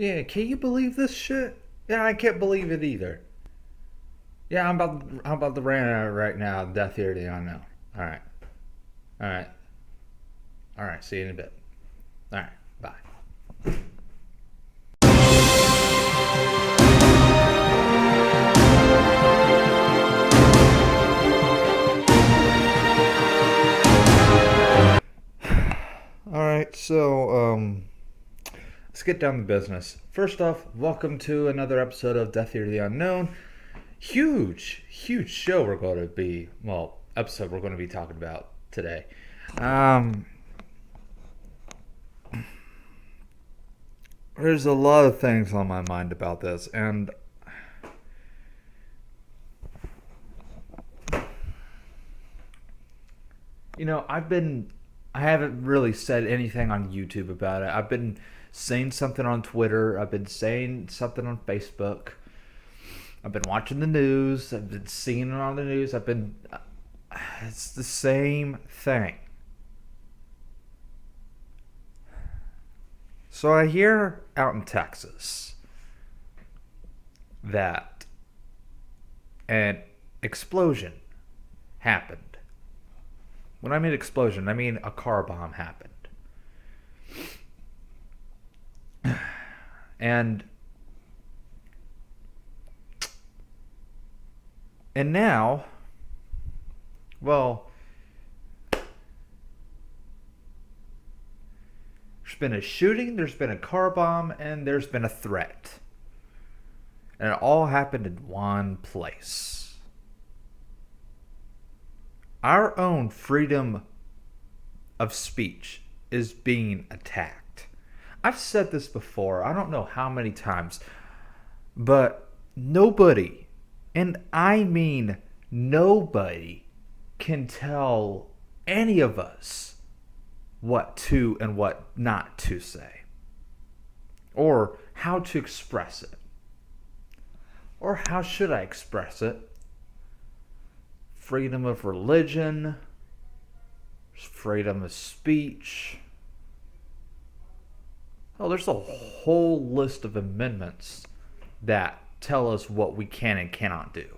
Yeah, can you believe this shit? Yeah, I can't believe it either. Yeah, I'm about to rant out right now. DeathEater, the unknown. All right, all right, all right. See you in a bit. All right, bye. All right, let's get down to business. First off, welcome to another episode of DeathEater, the unknown. Huge show we're going to be episode we're going to be talking about today. Um, there's a lot of things on my mind about this, and I haven't really said anything on YouTube about it. I've been saying something on Twitter. I've been saying something on Facebook. I've been watching the news. I've been seeing it on the news. It's the same thing. So I hear out in Texas that an explosion happened. When I mean explosion, I mean a car bomb happened. And now, well, there's been a shooting, there's been a car bomb, and there's been a threat. And it all happened in one place. Our own freedom of speech is being attacked. I've said this before, I don't know how many times, but nobody, and I mean nobody, can tell any of us what to and what not to say, or how to express it, or how should I express it. Freedom of religion, freedom of speech. Oh, there's a whole list of amendments that tell us what we can and cannot do.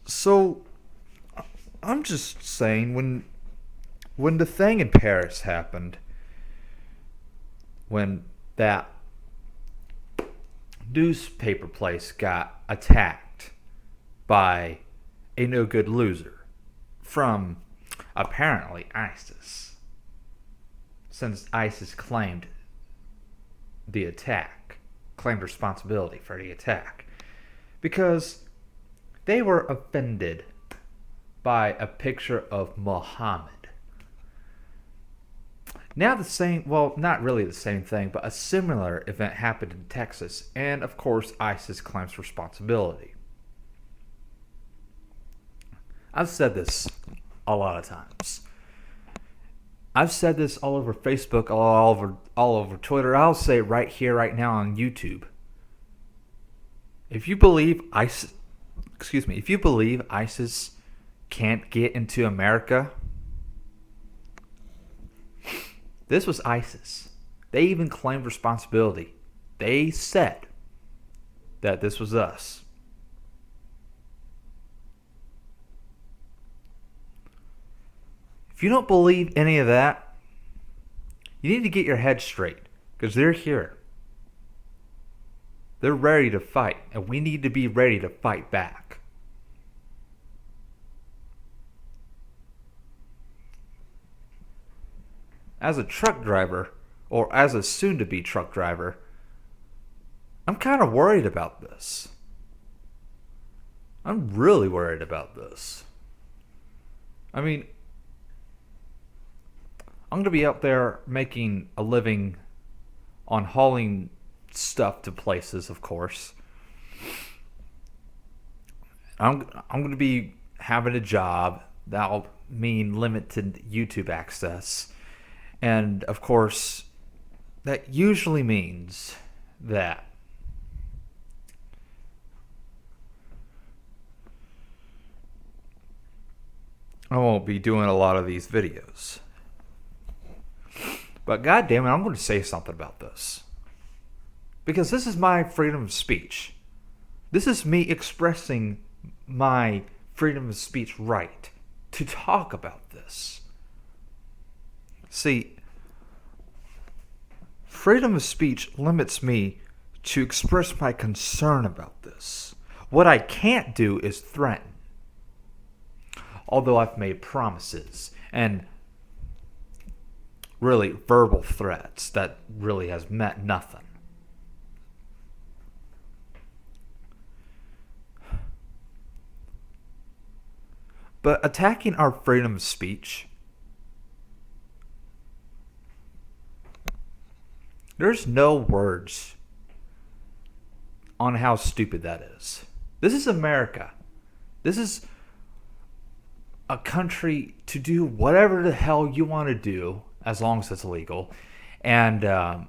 So, I'm just saying, when the thing in Paris happened, when that newspaper place got attacked by a no good loser from apparently ISIS, since ISIS claimed responsibility for the attack, because they were offended by a picture of Muhammad. Now not really the same thing, but a similar event happened in Texas, and of course ISIS claims responsibility. I've said this a lot of times. I've said this all over Facebook, all over Twitter. I'll say it right here, right now on YouTube. If you believe ISIS can't get into America, this was ISIS. They even claimed responsibility. They said that this was us. If you don't believe any of that, you need to get your head straight, because they're here. They're ready to fight, and we need to be ready to fight back. As a truck driver, or as a soon-to-be truck driver, I'm kind of worried about this. I'm really worried about this. I mean, I'm going to be out there making a living on hauling stuff to places, of course. I'm going to be having a job. That'll mean limited YouTube access. And, of course, that usually means that I won't be doing a lot of these videos. But God damn it, I'm going to say something about this. Because this is my freedom of speech. This is me expressing my freedom of speech right to talk about this. See, freedom of speech limits me to express my concern about this. What I can't do is threaten. Although I've made promises and really verbal threats that really has meant nothing. But attacking our freedom of speech, there's no words on how stupid that is. This is America. This is a country to do whatever the hell you want to do, as long as it's legal, and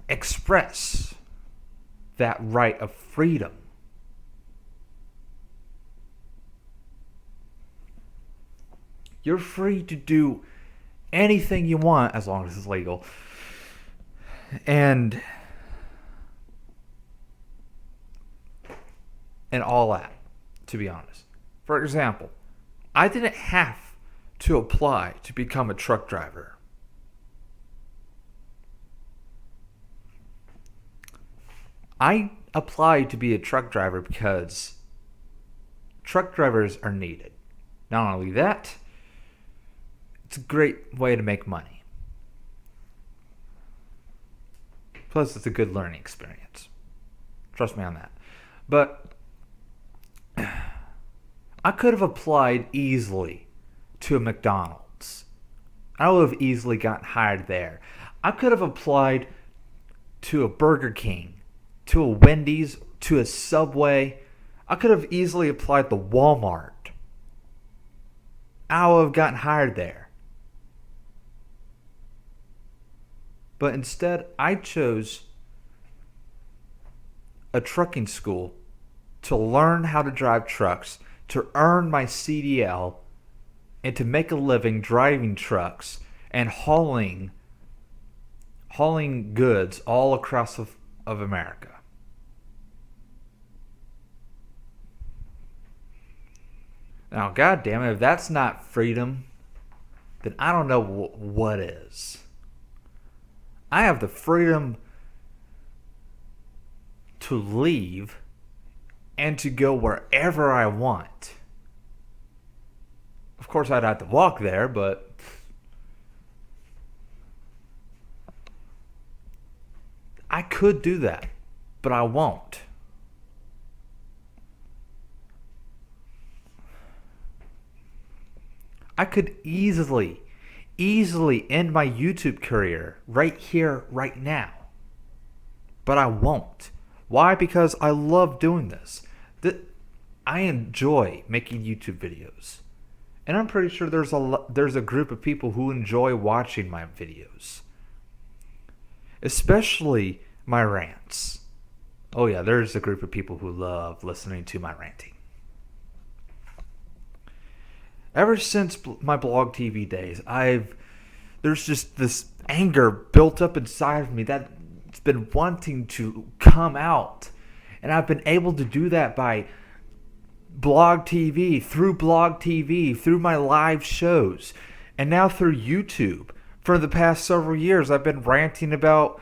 express that right of freedom. You're free to do anything you want as long as it's legal. And all that, to be honest. For example, I didn't have to apply to become a truck driver. I applied to be a truck driver because truck drivers are needed. Not only that, it's a great way to make money. Plus, it's a good learning experience. Trust me on that. But I could have applied easily to a McDonald's. I would have easily gotten hired there. I could have applied to a Burger King, to a Wendy's, to a Subway. I could have easily applied to Walmart. I would have gotten hired there. But instead, I chose a trucking school to learn how to drive trucks, to earn my CDL, and to make a living driving trucks and hauling goods all across of America. Now, God damn it, if that's not freedom, then I don't know what is. I have the freedom to leave and to go wherever I want. Of course, I'd have to walk there, but I could do that, but I won't. I could easily end my YouTube career right here, right now. But I won't. Why? Because I love doing this. I enjoy making YouTube videos. And I'm pretty sure there's a group of people who enjoy watching my videos. Especially my rants. Oh yeah, there's a group of people who love listening to my ranting. Ever since my blog TV days, there's just this anger built up inside of me that's been wanting to come out. And I've been able to do that by blog TV, through my live shows, and now through YouTube. For the past several years, I've been ranting about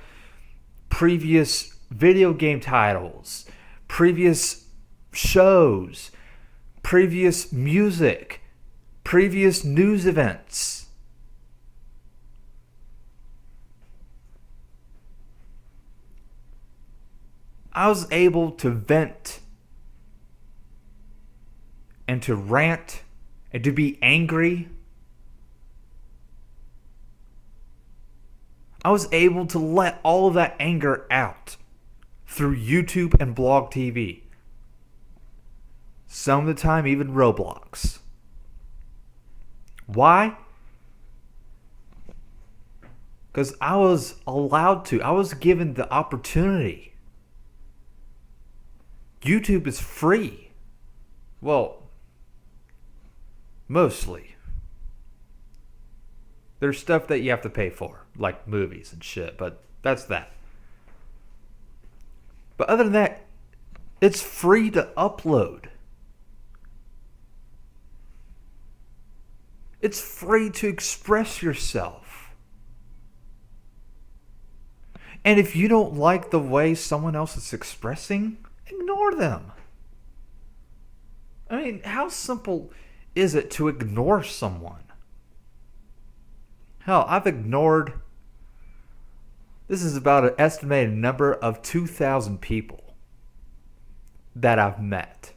previous video game titles, previous shows, previous music, previous news events. I was able to vent and to rant and to be angry. I was able to let all of that anger out through YouTube and blog TV. Some of the time, even Roblox. Why? Because I was allowed to. I was given the opportunity. YouTube is free. Well, mostly. There's stuff that you have to pay for. like movies and shit, but that's that. But other than that, it's free to upload. It's free to express yourself. And if you don't like the way someone else is expressing, ignore them. I mean, how simple is it to ignore someone? Hell, I've ignored. This is about an estimated number of 2,000 people that I've met.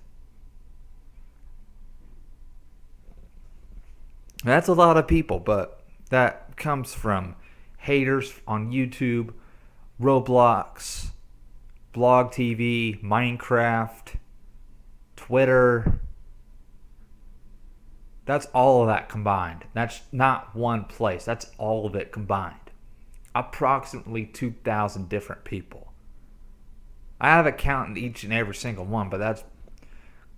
That's a lot of people, but that comes from haters on YouTube, Roblox, Blog TV, Minecraft, Twitter. That's all of that combined. That's not one place. That's all of it combined. Approximately 2,000 different people. I haven't counted each and every single one, but that's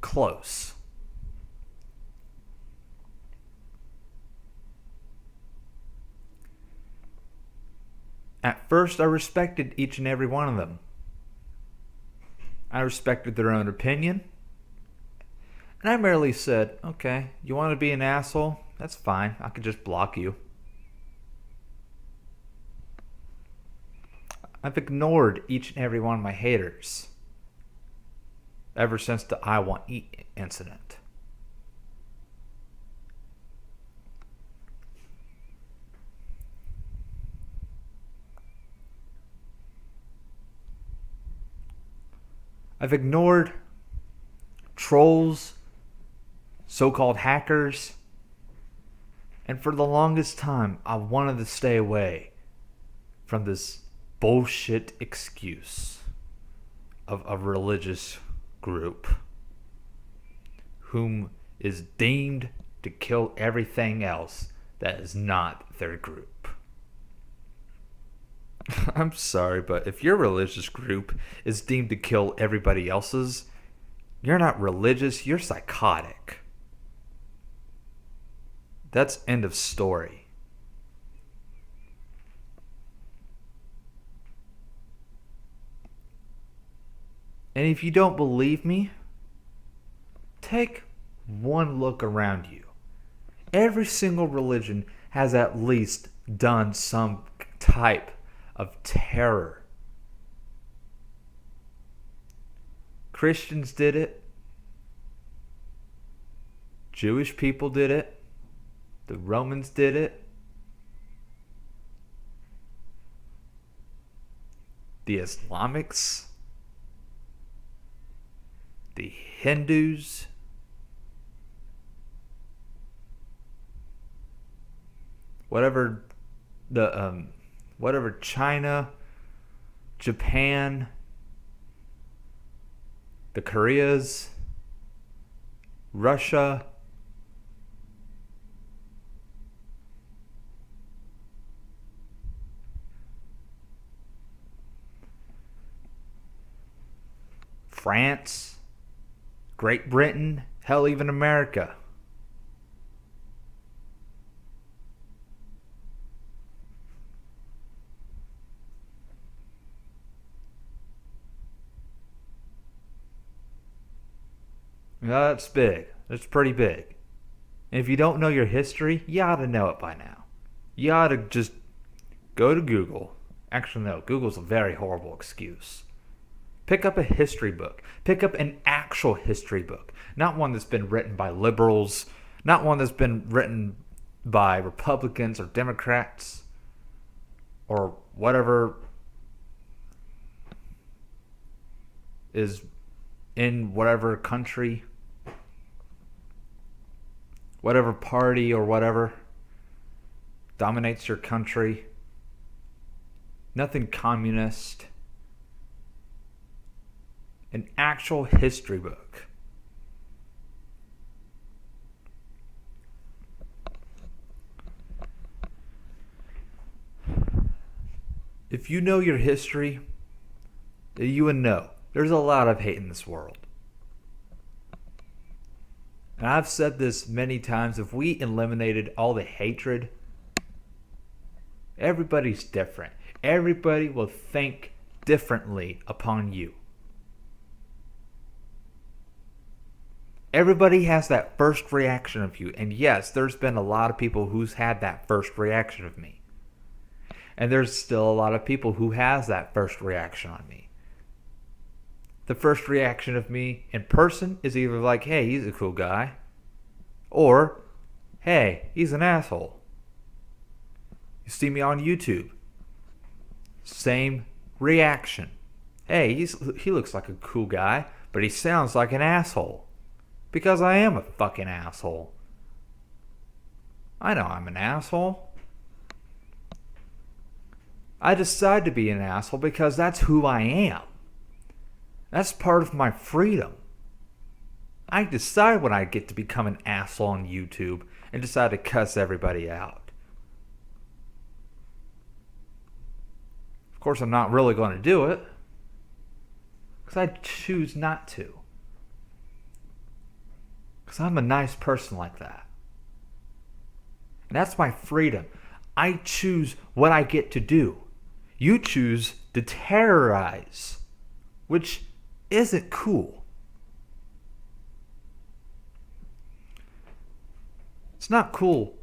close. At first, I respected each and every one of them. I respected their own opinion. And I merely said, okay, you want to be an asshole? That's fine. I could just block you. I've ignored each and every one of my haters ever since the I Want Eat incident. I've ignored trolls, so-called hackers, and for the longest time, I wanted to stay away from this bullshit excuse of a religious group whom is deemed to kill everything else that is not their group. I'm sorry, but if your religious group is deemed to kill everybody else's, you're not religious, you're psychotic. That's end of story. And if you don't believe me, take one look around you. Every single religion has at least done some type of terror. Christians did it. Jewish people did it. The Romans did it. The Islamics. The Hindus. Whatever China, Japan, the Koreas, Russia, France, Great Britain, hell, even America. That's big. That's pretty big. And if you don't know your history, you ought to know it by now. You ought to just go to Google. Actually, no, Google's a very horrible excuse. Pick up a history book. Pick up an actual history book. Not one that's been written by liberals. Not one that's been written by Republicans or Democrats. Or whatever is in whatever country. Whatever party or whatever dominates your country. Nothing communist. An actual history book. If you know your history, you would know there's a lot of hate in this world. And I've said this many times, if we eliminated all the hatred Everybody's different. Everybody will think differently upon you. Everybody has that first reaction of you. And yes, there's been a lot of people who's had that first reaction of me. And there's still a lot of people who has that first reaction on me. The first reaction of me in person is either like, hey, he's a cool guy. Or, hey, he's an asshole. You see me on YouTube. Same reaction. Hey, he looks like a cool guy, but he sounds like an asshole. Because I am a fucking asshole. I know I'm an asshole. I decide to be an asshole because that's who I am. That's part of my freedom. I decide when I get to become an asshole on YouTube and decide to cuss everybody out. Of course, I'm not really going to do it because I choose not to. Because I'm a nice person like that. And that's my freedom. I choose what I get to do. You choose to terrorize, which isn't cool. It's not cool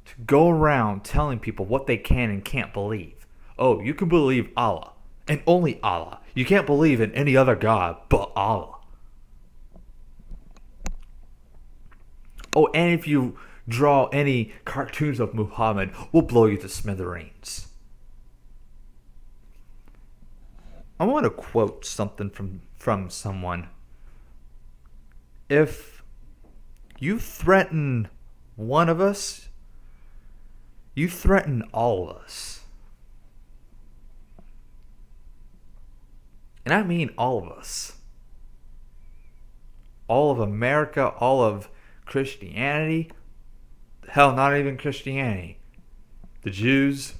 to go around telling people what they can and can't believe. Oh, you can believe Allah and only Allah. You can't believe in any other God but Allah. Oh, and if you draw any cartoons of Muhammad, we'll blow you to smithereens. I want to quote something from someone. If you threaten one of us, you threaten all of us. And I mean all of us. All of America, all of Christianity. Hell, not even Christianity. The Jews.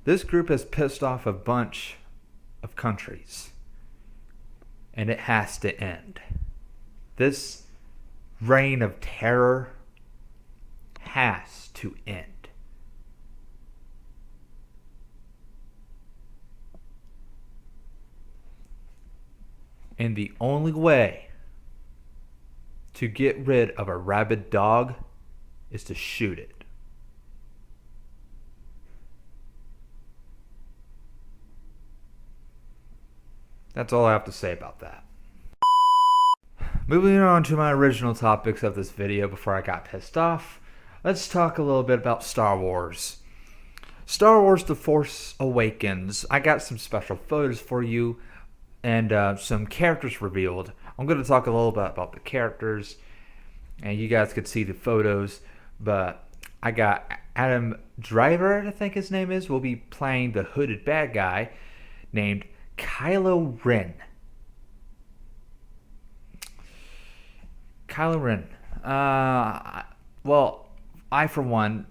This group has pissed off a bunch of countries. And it has to end. This reign of terror has to end. And the only way to get rid of a rabid dog is to shoot it. That's all I have to say about that. Moving on to my original topics of this video before I got pissed off, let's talk a little bit about Star Wars. Star Wars The Force Awakens. I got some special photos for you and some characters revealed. I'm going to talk a little bit about the characters, and you guys could see the photos, but I got Adam Driver, I think his name is, will be playing the hooded bad guy named Kylo Ren. Kylo Ren. Well, I, for one,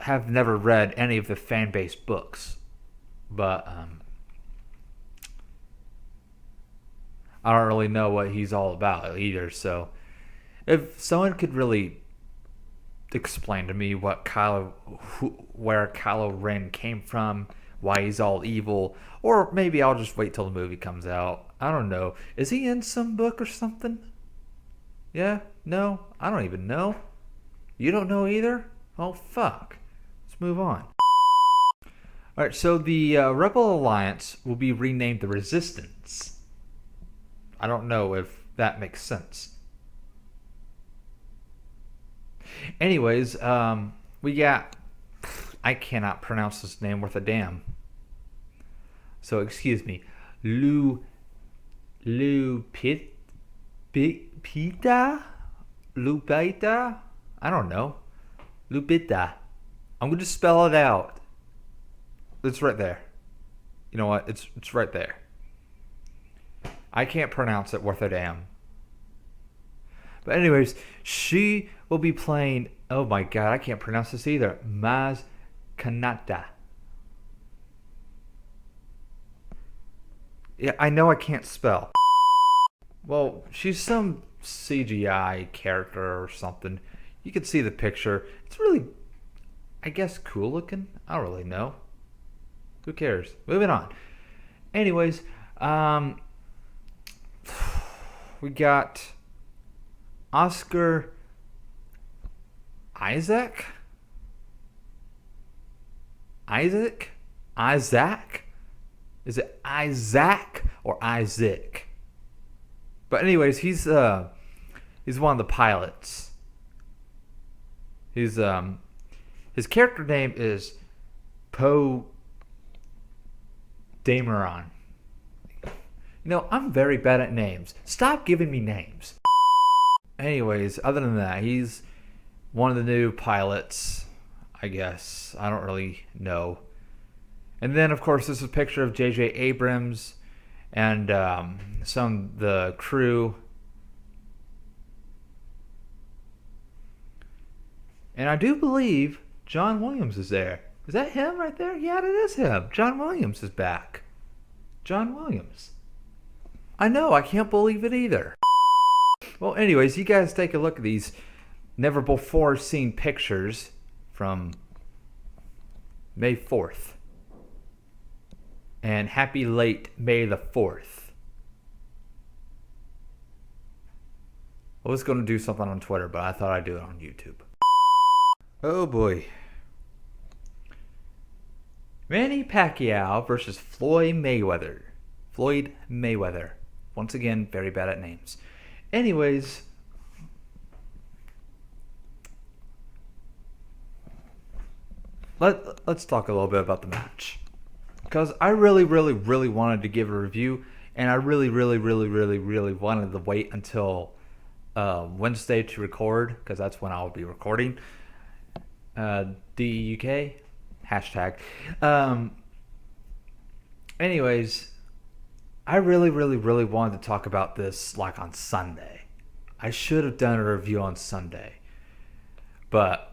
have never read any of the fan-based books, but I don't really know what he's all about either. So, if someone could really explain to me where Kylo Ren came from, why he's all evil, or maybe I'll just wait till the movie comes out. I don't know. Is he in some book or something? Yeah? No? I don't even know. You don't know either? Oh, fuck. Let's move on. Alright, so the Rebel Alliance will be renamed the Resistance. I don't know if that makes sense. Anyways, we got... I cannot pronounce this name worth a damn. So, excuse me. Lupita? I don't know. Lupita. I'm going to spell it out. It's right there. You know what? It's right there. I can't pronounce it worth a damn. But anyways, she will be playing... Oh my god, I can't pronounce this either. Maz Kanata. Yeah, I know I can't spell. Well, she's some CGI character or something. You can see the picture. It's really, I guess, cool looking. I don't really know. Who cares? Moving on. Anyways, we got Oscar Isaac. Isaac? Isaac? Is it Isaac or Isaac? But anyways, he's one of the pilots. He's his character name is Poe Dameron. You know, I'm very bad at names. Stop giving me names. Anyways, other than that, he's one of the new pilots, I guess. I don't really know. And then, of course, there's a picture of J.J. Abrams and some of the crew. And I do believe John Williams is there. Is that him right there? Yeah, it is him. John Williams is back. John Williams. I know, I can't believe it either. Well, anyways, you guys take a look at these never before seen pictures from May 4th. And happy late May the 4th. I was going to do something on Twitter, but I thought I'd do it on YouTube. Oh boy. Manny Pacquiao versus Floyd Mayweather. Floyd Mayweather. Once again, very bad at names. Anyways, let's talk a little bit about the match. Because I really wanted to give a review, and I really wanted to wait until Wednesday to record, because that's when I'll be recording. DUK hashtag. Anyways, I really wanted to talk about this like on Sunday. I should have done a review on Sunday, but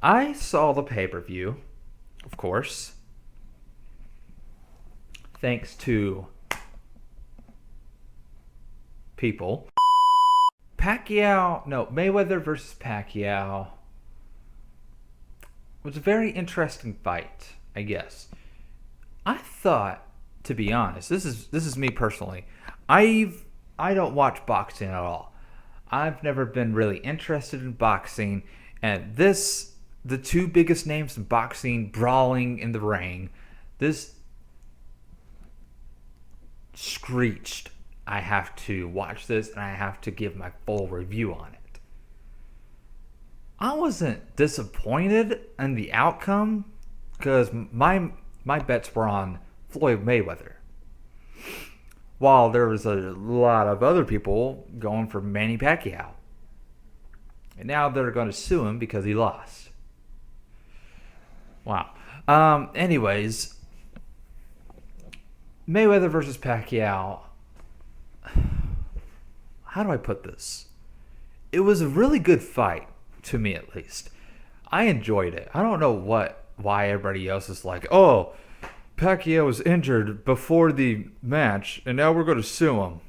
I saw the pay-per-view, of course, thanks to people. Mayweather versus Pacquiao was a very interesting fight, I guess. I thought, to be honest, this is me personally. I don't watch boxing at all. I've never been really interested in boxing, and the two biggest names in boxing brawling in the ring, this screeched, I have to watch this and I have to give my full review on it. I wasn't disappointed in the outcome because my bets were on Floyd Mayweather, while there was a lot of other people going for Manny Pacquiao. And now they're going to sue him because he lost. Wow. Anyways, Mayweather versus Pacquiao. How do I put this? It was a really good fight, to me at least. I enjoyed it. I don't know why everybody else is like, oh, Pacquiao was injured before the match, and now we're going to sue him.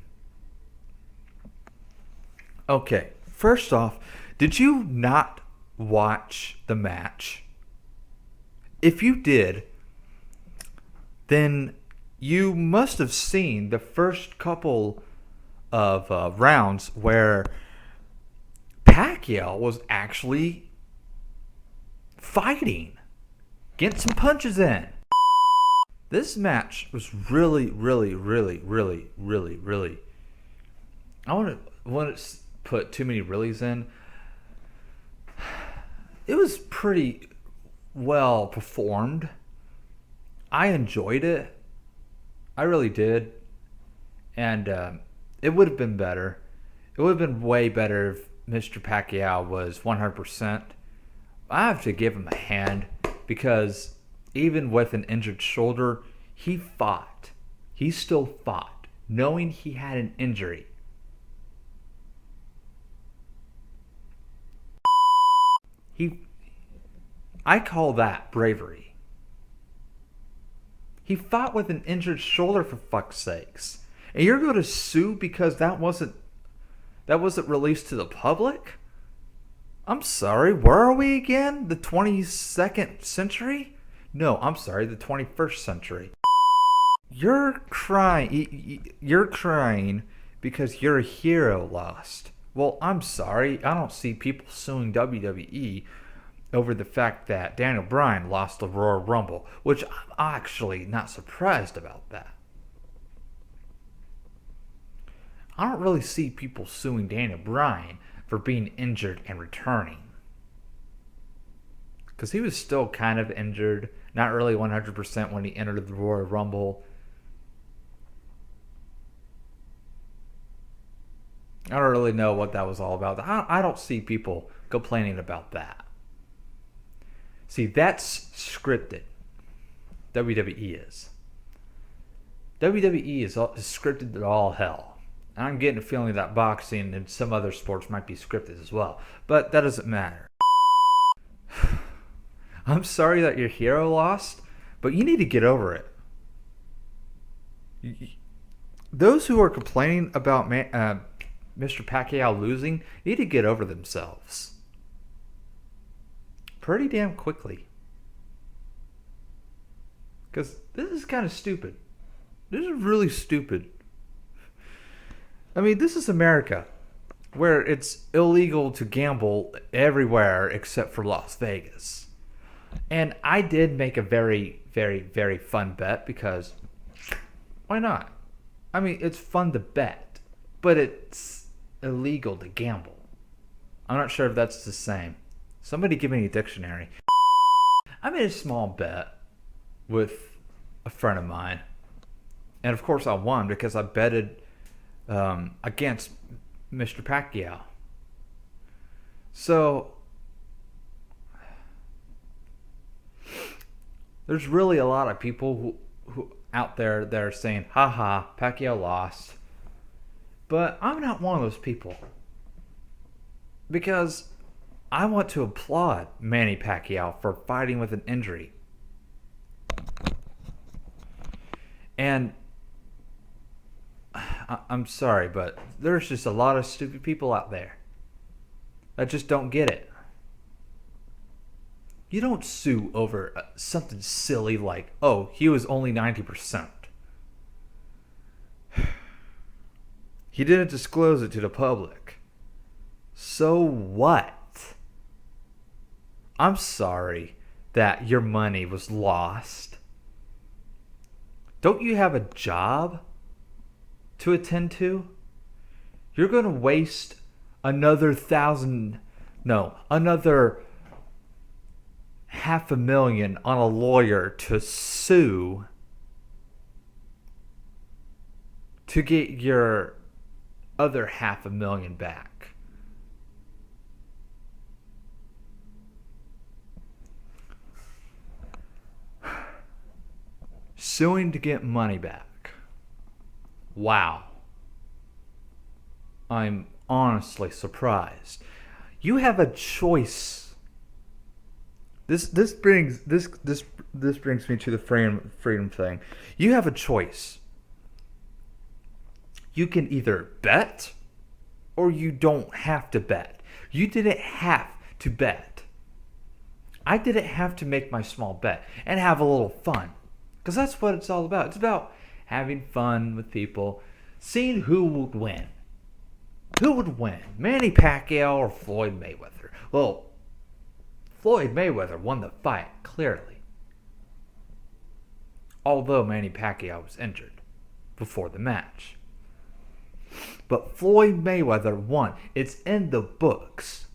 Okay, first off, did you not watch the match? If you did, then you must have seen the first couple of rounds where Pacquiao was actually fighting, getting some punches in. This match was really. I want to put too many reallys in. It was pretty well performed. I enjoyed it. I really did. And it would have been better. It would have been way better if Mr. Pacquiao was 100%. I have to give him a hand because even with an injured shoulder, he fought. He still fought, knowing he had an injury. I call that bravery. He fought with an injured shoulder, for fuck's sakes. And you're going to sue because that wasn't released to the public? I'm sorry, where are we again? The 22nd century? No, I'm sorry, the 21st century. You're crying. You're crying because your hero lost. Well, I'm sorry. I don't see people suing WWE over the fact that Daniel Bryan lost the Royal Rumble, which I'm actually not surprised about that. I don't really see people suing Daniel Bryan for being injured and returning. Because he was still kind of injured, not really 100% when he entered the Royal Rumble. I don't really know what that was all about. I don't see people complaining about that. See, that's scripted. WWE is. WWE is scripted to all hell. And I'm getting a feeling that boxing and some other sports might be scripted as well. But that doesn't matter. I'm sorry that your hero lost, but you need to get over it. Those who are complaining about Mr. Pacquiao losing need to get over themselves. Pretty damn quickly. Because this is kind of stupid. This is really stupid. I mean, this is America, where it's illegal to gamble everywhere except for Las Vegas. And I did make a very, very, very fun bet because why not? I mean, it's fun to bet, but it's illegal to gamble. I'm not sure if that's the same. Somebody give me a dictionary. I made a small bet with a friend of mine. And of course I won because I betted against Mr. Pacquiao. So there's really a lot of people who out there that are saying, haha, Pacquiao lost. But I'm not one of those people. Because I want to applaud Manny Pacquiao for fighting with an injury. And I'm sorry, but there's just a lot of stupid people out there that just don't get it. You don't sue over something silly like, oh, he was only 90%. He didn't disclose it to the public. So what? I'm sorry that your money was lost. Don't you have a job to attend to? You're going to waste another another $500,000 on a lawyer to sue to get your other $500,000 back. Suing to get money back. Wow. I'm honestly surprised. You have a choice. This brings me to the freedom thing. You have a choice. You can either bet or you don't have to bet. You didn't have to bet. I didn't have to make my small bet and have a little fun. Because that's what it's all about. It's about having fun with people, seeing who would win. Who would win? Manny Pacquiao or Floyd Mayweather? Well, Floyd Mayweather won the fight, clearly. Although Manny Pacquiao was injured before the match. But Floyd Mayweather won. It's in the books.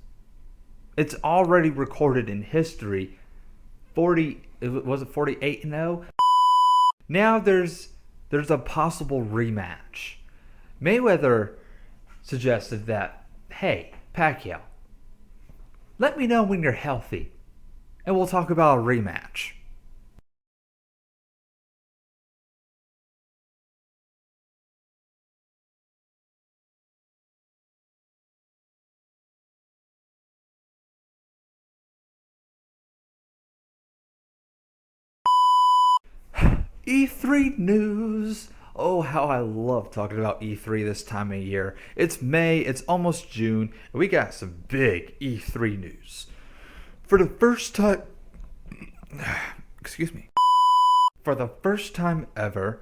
It's already recorded in history. 48-0? Now there's a possible rematch. Mayweather suggested that, hey, Pacquiao, let me know when you're healthy, and we'll talk about a rematch. E3 news. Oh, how I love talking about E3 this time of year. It's May, it's almost June, and we got some big E3 news. For the first time, excuse me, for the first time ever,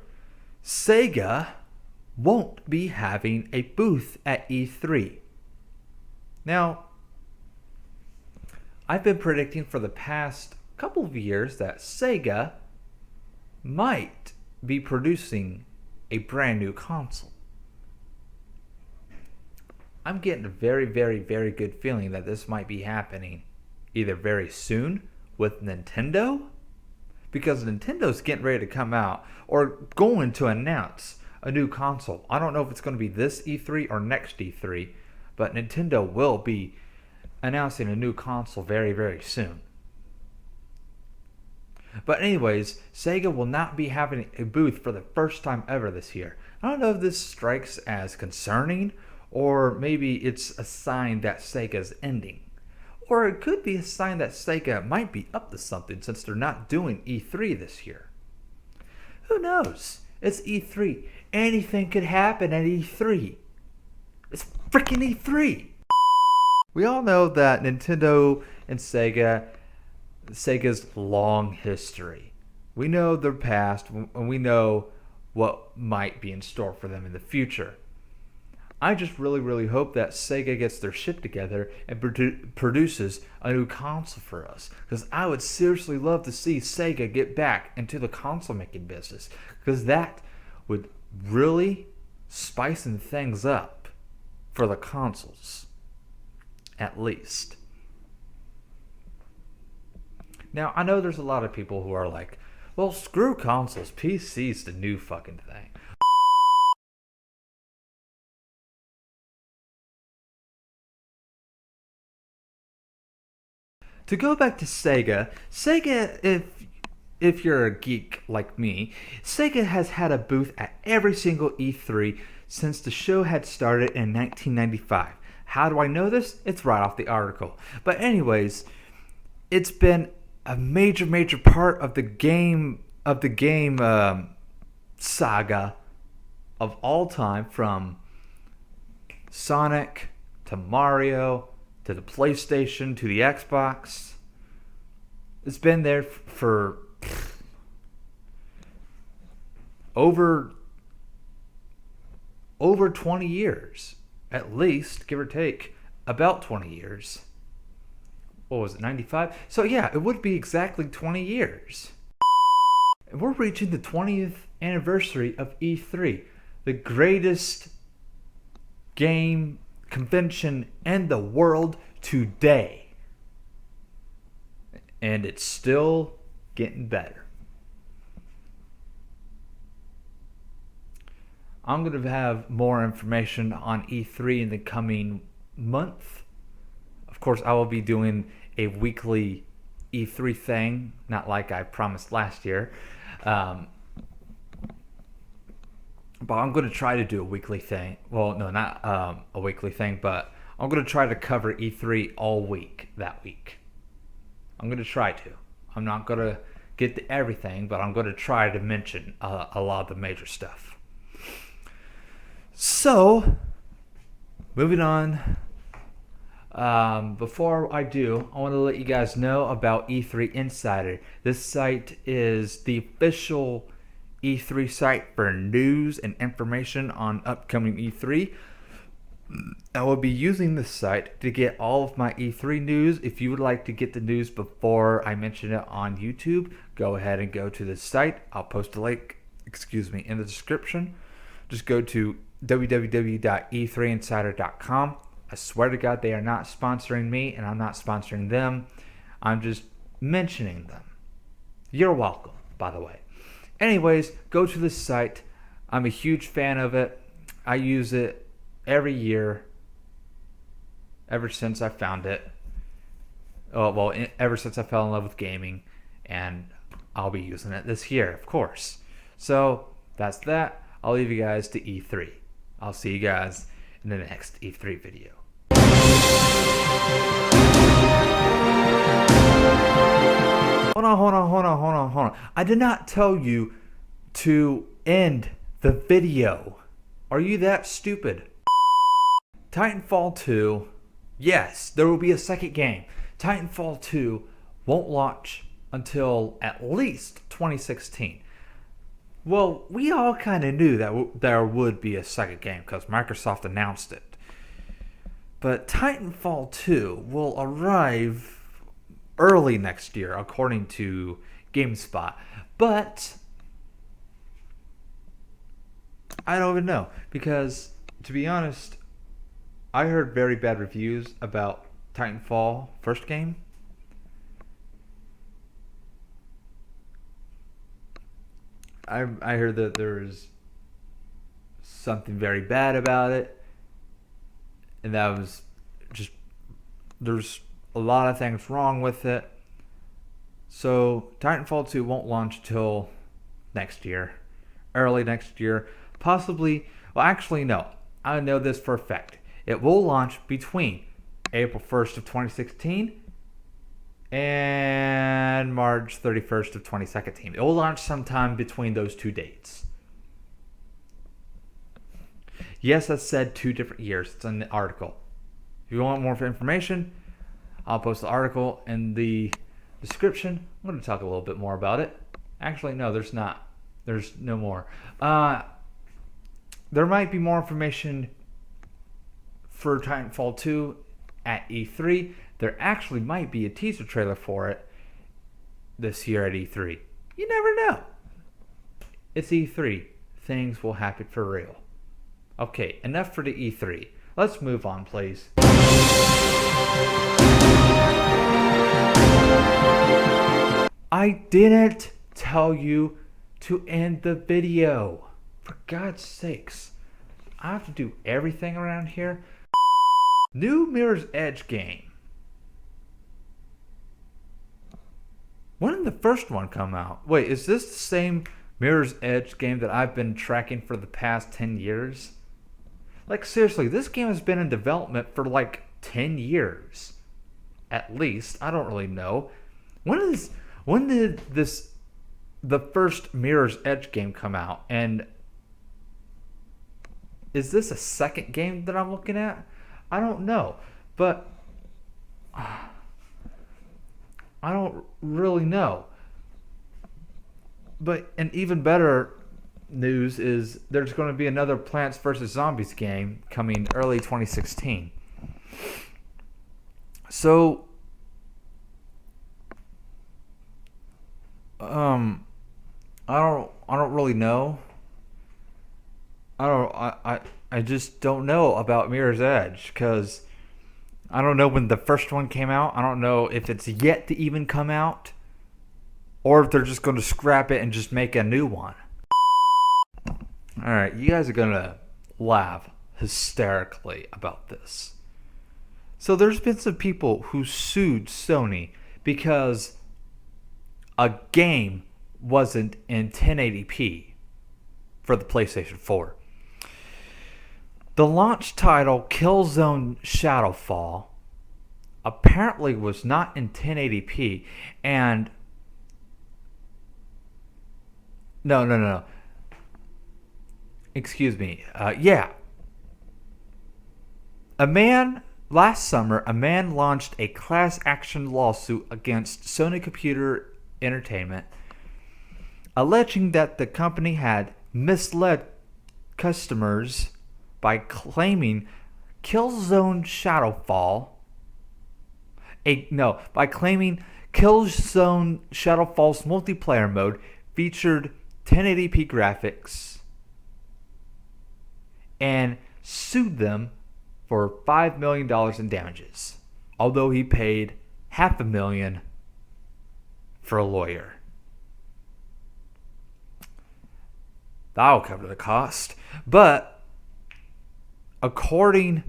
Sega won't be having a booth at E3. Now, I've been predicting for the past couple of years that Sega might be producing a brand new console. I'm getting a very, very, very good feeling that this might be happening either very soon with Nintendo, because Nintendo's getting ready to come out or going to announce a new console. I don't know if it's going to be this E3 or next E3, but Nintendo will be announcing a new console very, very soon. But anyways, Sega will not be having a booth for the first time ever this year. I don't know if this strikes as concerning, or maybe it's a sign that Sega's ending. Or it could be a sign that Sega might be up to something since they're not doing E3 this year. Who knows? It's E3. Anything could happen at E3. It's freaking E3! We all know that Nintendo and Sega's long history. We know their past, and we know what might be in store for them in the future. I just really hope that Sega gets their shit together and produces a new console for us. Because I would seriously love to see Sega get back into the console making business. Because that would really spicing things up for the consoles. At least. Now, I know there's a lot of people who are like, well, screw consoles. PC's the new fucking thing. To go back to Sega, if you're a geek like me, Sega has had a booth at every single E3 since the show had started in 1995. How do I know this? It's right off the article. But anyways, it's been a major part of the game saga of all time, from Sonic to Mario to the PlayStation to the Xbox. It's been there for over 20 years, at least, give or take, about 20 years. What was it, 95? So yeah, it would be exactly 20 years. And we're reaching the 20th anniversary of E3, the greatest game convention in the world today. And it's still getting better. I'm going to have more information on E3 in the coming month. Of course, I will be doing a weekly E3 thing, not like I promised last year. But I'm going to try to do a weekly thing. Well, no, not a weekly thing, but I'm going to try to cover E3 all week that week. I'm going to try to. I'm not going to get to everything, but I'm going to try to mention a lot of the major stuff. So, moving on. Before I do, I want to let you guys know about E3 Insider. This site is the official E3 site for news and information on upcoming E3. I will be using this site to get all of my E3 news. If you would like to get the news before I mention it on YouTube, go ahead and go to this site. I'll post a link, in the description. Just go to www.e3insider.com. I swear to God, they are not sponsoring me, and I'm not sponsoring them. I'm just mentioning them. You're welcome, by the way. Anyways, go to this site. I'm a huge fan of it. I use it every year ever since I found it. Ever since I fell in love with gaming, and I'll be using it this year, of course. So that's that. I'll leave you guys to E3. I'll see you guys in the next E3 video. Hold on. I did not tell you to end the video. Are you that stupid? Titanfall 2, yes, there will be a second game. Titanfall 2 won't launch until at least 2016. Well, we all kind of knew that there would be a second game because Microsoft announced it. But Titanfall 2 will arrive early next year, according to GameSpot. But I don't even know, because to be honest, I heard very bad reviews about Titanfall first game. I heard that there's something very bad about it, and that was just, there's a lot of things wrong with it. So Titanfall 2 won't launch till next year, early next year, possibly. Well, actually, no. I know this for a fact. It will launch between April 1st of 2016 and March 31st of 2017. It will launch sometime between those two dates. Yes, I said 2 different years. It's in the article. If you want more information, I'll post the article in the description. I'm going to talk a little bit more about it. Actually, no, there's not. There's no more. There might be more information for Titanfall 2 at E3. There actually might be a teaser trailer for it this year at E3. You never know. It's E3. Things will happen for real. Okay, enough for the E3. Let's move on, please. I didn't tell you to end the video. For God's sakes. I have to do everything around here. New Mirror's Edge game. When did the first one come out? Wait, is this the same Mirror's Edge game that I've been tracking for the past 10 years? Like, seriously, this game has been in development for like 10 years. At least. I don't really know. When did the first Mirror's Edge game come out? And is this a second game that I'm looking at? I don't know. But I don't really know. But an even better news is there's going to be another Plants vs. Zombies game coming early 2016. So I don't really know. I just don't know about Mirror's Edge because I don't know when the first one came out. I don't know if it's yet to even come out or if they're just going to scrap it and just make a new one. Alright, you guys are going to laugh hysterically about this. So there's been some people who sued Sony because a game wasn't in 1080p for the PlayStation 4. The launch title, Killzone Shadowfall, apparently was not in 1080p, and no. Excuse me. Last summer, a man launched a class action lawsuit against Sony Computer Entertainment, alleging that the company had misled customers by claiming Killzone Shadowfall's multiplayer mode featured 1080p graphics, and sued them for $5 million in damages, although he paid $500,000 for a lawyer. That'll cover the cost. But according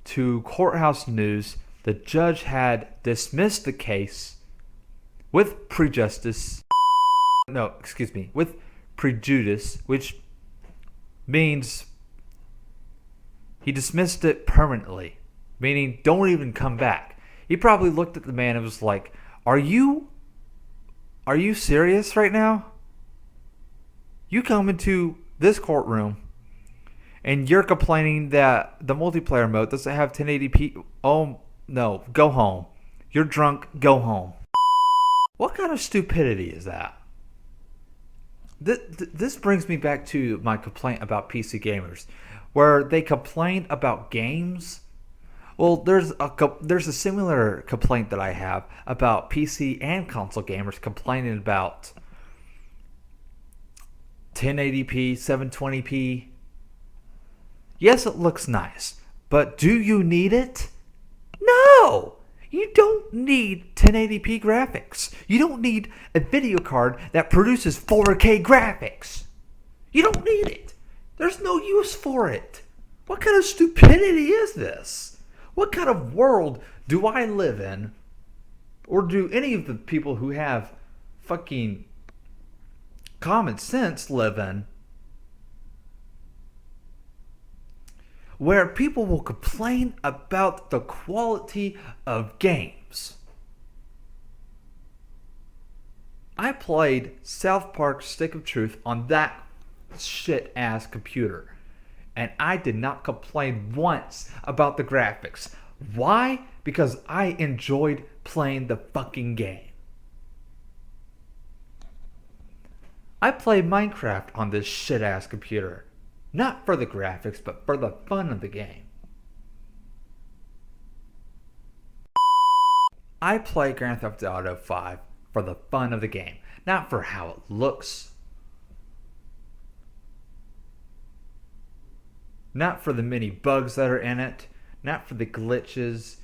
to Courthouse News, the judge had dismissed the case with prejudice, which means he dismissed it permanently, meaning don't even come back. He probably looked at the man and was like, Are you serious right now? You come into this courtroom and you're complaining that the multiplayer mode doesn't have 1080p. Oh, no. Go home. You're drunk. Go home. What kind of stupidity is that? This brings me back to my complaint about PC gamers, where they complain about games. Well, there's a similar complaint that I have about PC and console gamers complaining about 1080p, 720p. Yes, it looks nice, but do you need it? No! You don't need 1080p graphics. You don't need a video card that produces 4K graphics. You don't need it. There's no use for it. What kind of stupidity is this? What kind of world do I live in? Or do any of the people who have fucking common sense live in? Where people will complain about the quality of games. I played South Park Stick of Truth on that shit ass computer, and I did not complain once about the graphics. Why? Because I enjoyed playing the fucking game. I play Minecraft on this shit ass computer. Not for the graphics, but for the fun of the game. I play Grand Theft Auto 5 for the fun of the game, not for how it looks. Not for the many bugs that are in it, not for the glitches,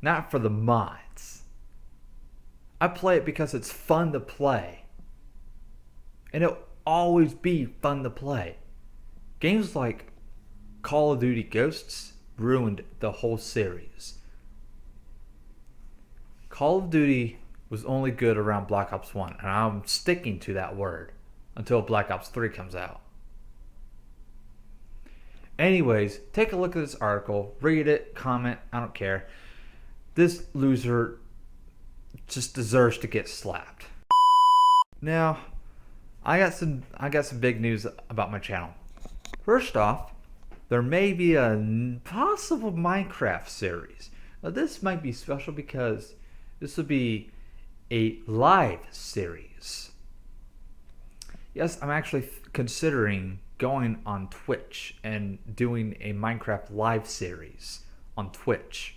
not for the mods. I play it because it's fun to play. And it'll always be fun to play. Games like Call of Duty Ghosts ruined the whole series. Call of Duty was only good around Black Ops 1, and I'm sticking to that word until Black Ops 3 comes out. Anyways, take a look at this article, read it, comment, I don't care. This loser just deserves to get slapped. Now, I got some big news about my channel. First off, there may be a possible Minecraft series. Now, this might be special because this will be a live series. Yes, I'm actually considering going on Twitch and doing a Minecraft live series on Twitch.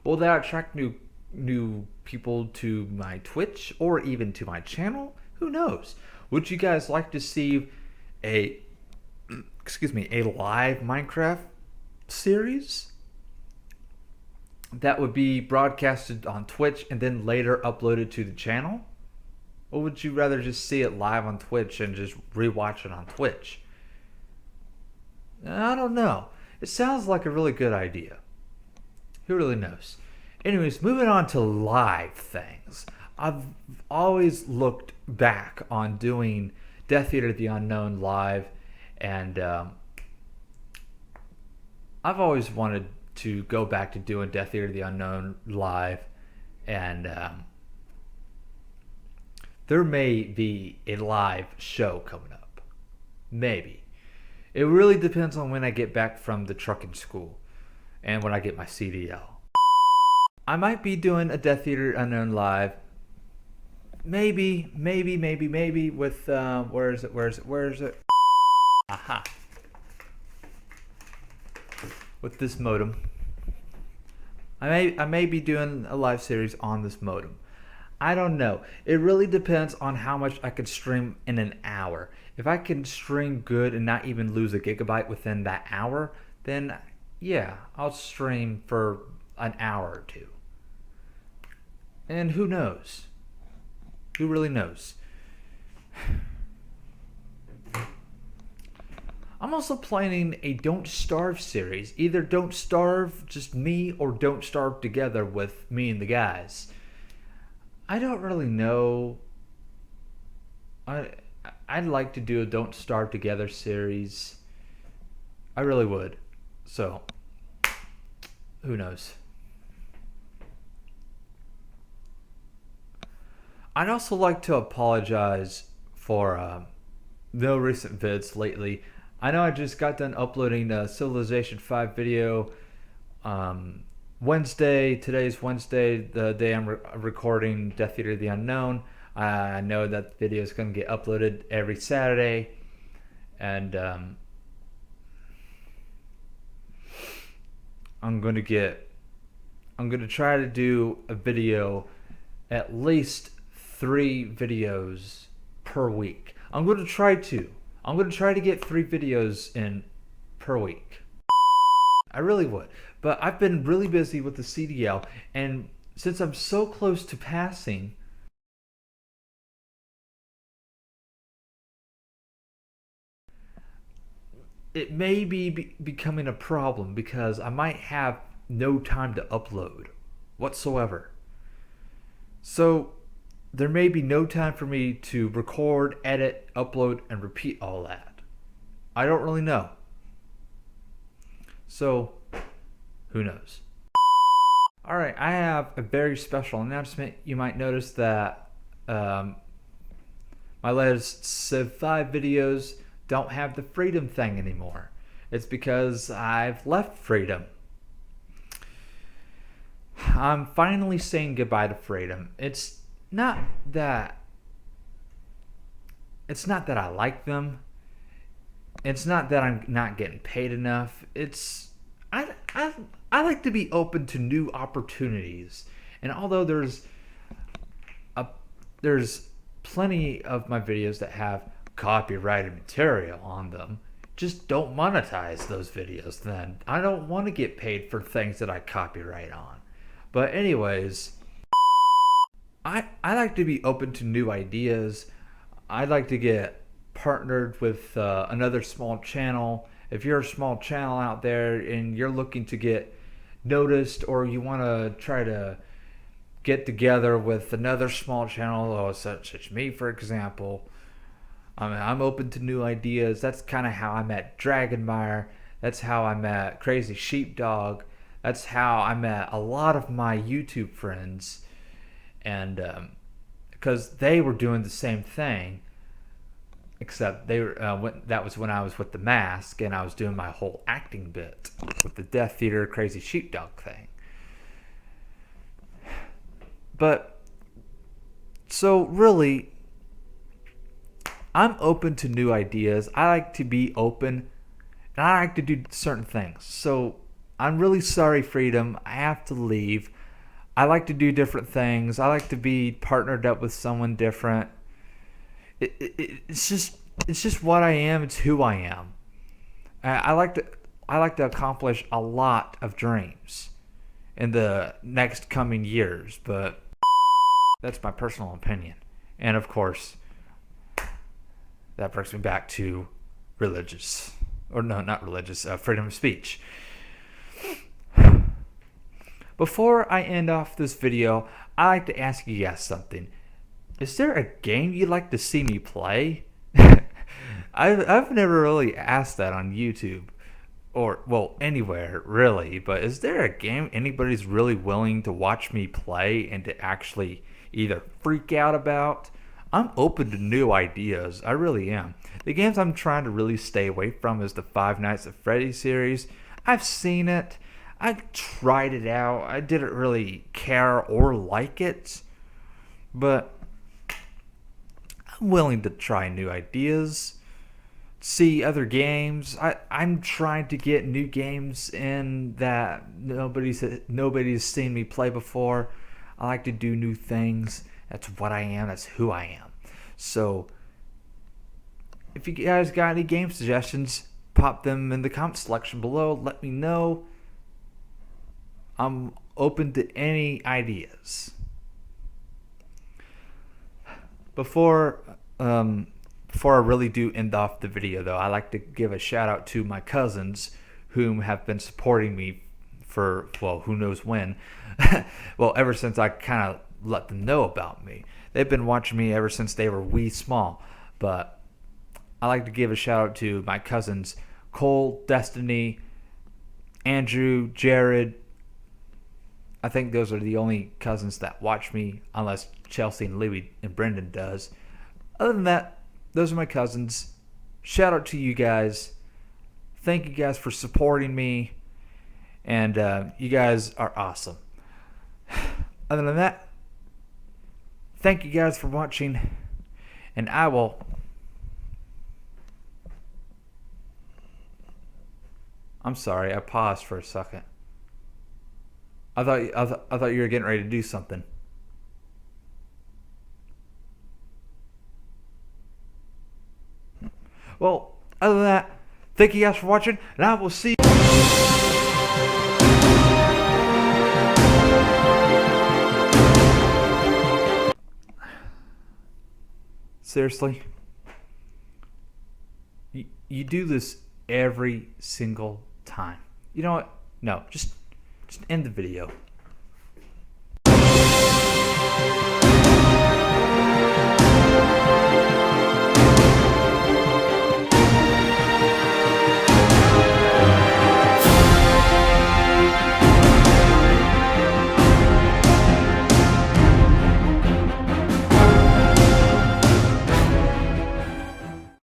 Will that attract new people to my Twitch or even to my channel? Who knows? Would you guys like to see a live Minecraft series that would be broadcasted on Twitch and then later uploaded to the channel? Or would you rather just see it live on Twitch and just rewatch it on Twitch? I don't know. It sounds like a really good idea. Who really knows? Anyways, moving on to live things. I've always looked back on doing DeathEater the Unknown live, and I've always wanted to go back to doing DeathEater the Unknown live, and there may be a live show coming up. Maybe. It really depends on when I get back from the trucking school and when I get my CDL. I might be doing a DeathEater Unknown live. Maybe with where is it? Aha. With this modem. I may be doing a live series on this modem. I don't know. It really depends on how much I could stream in an hour. If I can stream good and not even lose a gigabyte within that hour, then yeah, I'll stream for an hour or two. And who knows? Who really knows? I'm also planning a Don't Starve series. Either Don't Starve just me or Don't Starve together with me and the guys. I don't really know. I'd like to do a Don't Starve Together series. I really would. So, who knows? I'd also like to apologize for no recent vids lately. I know I just got done uploading a Civilization 5 video Wednesday. Today's Wednesday, the day I'm recording DeathEater the Unknown. I know that the video is going to get uploaded every Saturday. And I'm going to try to do a video, at least 3 videos per week. I'm going to try to get 3 videos in per week. I really would. But I've been really busy with the CDL, and since I'm so close to passing, it may be becoming a problem because I might have no time to upload whatsoever. So there may be no time for me to record, edit, upload, and repeat all that. I don't really know. So who knows? Alright, I have a very special announcement. You might notice that my latest Civ 5 videos don't have the freedom thing anymore. It's because I've left freedom. I'm finally saying goodbye to freedom. It's not that I like them. It's not that I'm not getting paid enough. It's I like to be open to new opportunities. And although there's plenty of my videos that have copyrighted material on them, just don't monetize those videos then. I don't want to get paid for things that I copyright on. But anyways, I like to be open to new ideas. I'd like to get partnered with another small channel. If you're a small channel out there and you're looking to get noticed, or you want to try to get together with another small channel, or such as me, for example, I'm open to new ideas. That's kind of how I met Dragonmire. That's how I met Crazy Sheepdog. That's how I met a lot of my YouTube friends. And because they were doing the same thing, except they were that was when I was with the mask and I was doing my whole acting bit with the DeathEater Crazy Sheepdog thing. But so really, I'm open to new ideas. I like to be open, and I like to do certain things. So I'm really sorry, freedom. I have to leave. I like to do different things. I like to be partnered up with someone different. It's just what I am. It's who I am. I like to accomplish a lot of dreams in the next coming years, but that's my personal opinion. And of course, that brings me back to religious, or no, not religious, freedom of speech. Before I end off this video, I like to ask you guys something. Is there a game you'd like to see me play? I've never really asked that on YouTube, or well, anywhere really. But is there a game anybody's really willing to watch me play and to actually either freak out about? I'm open to new ideas. I really am. The games I'm trying to really stay away from is the Five Nights at Freddy's series. I've seen it. I tried it out. I didn't really care or like it. But I'm willing to try new ideas. See other games. I'm trying to get new games in that nobody's seen me play before. I like to do new things. That's what I am. That's who I am. So if you guys got any game suggestions, pop them in the comment section below. Let me know. I'm open to any ideas. Before I really do end off the video, though, I like to give a shout out to my cousins, whom have been supporting me for, well, who knows when. Well, ever since I kind of let them know about me. They've been watching me ever since they were wee small. But I like to give a shout out to my cousins, Cole, Destiny, Andrew, Jared. I think those are the only cousins that watch me, unless Chelsea and Louie and Brendan does. Other than that, those are my cousins. Shout out to you guys. Thank you guys for supporting me. And you guys are awesome. Other than that, thank you guys for watching. And I will... I'm sorry, I paused for a second. I thought you were getting ready to do something. Well, other than that, thank you guys for watching, and I will see you. Seriously? You do this every single time. You know what? No, just end the video.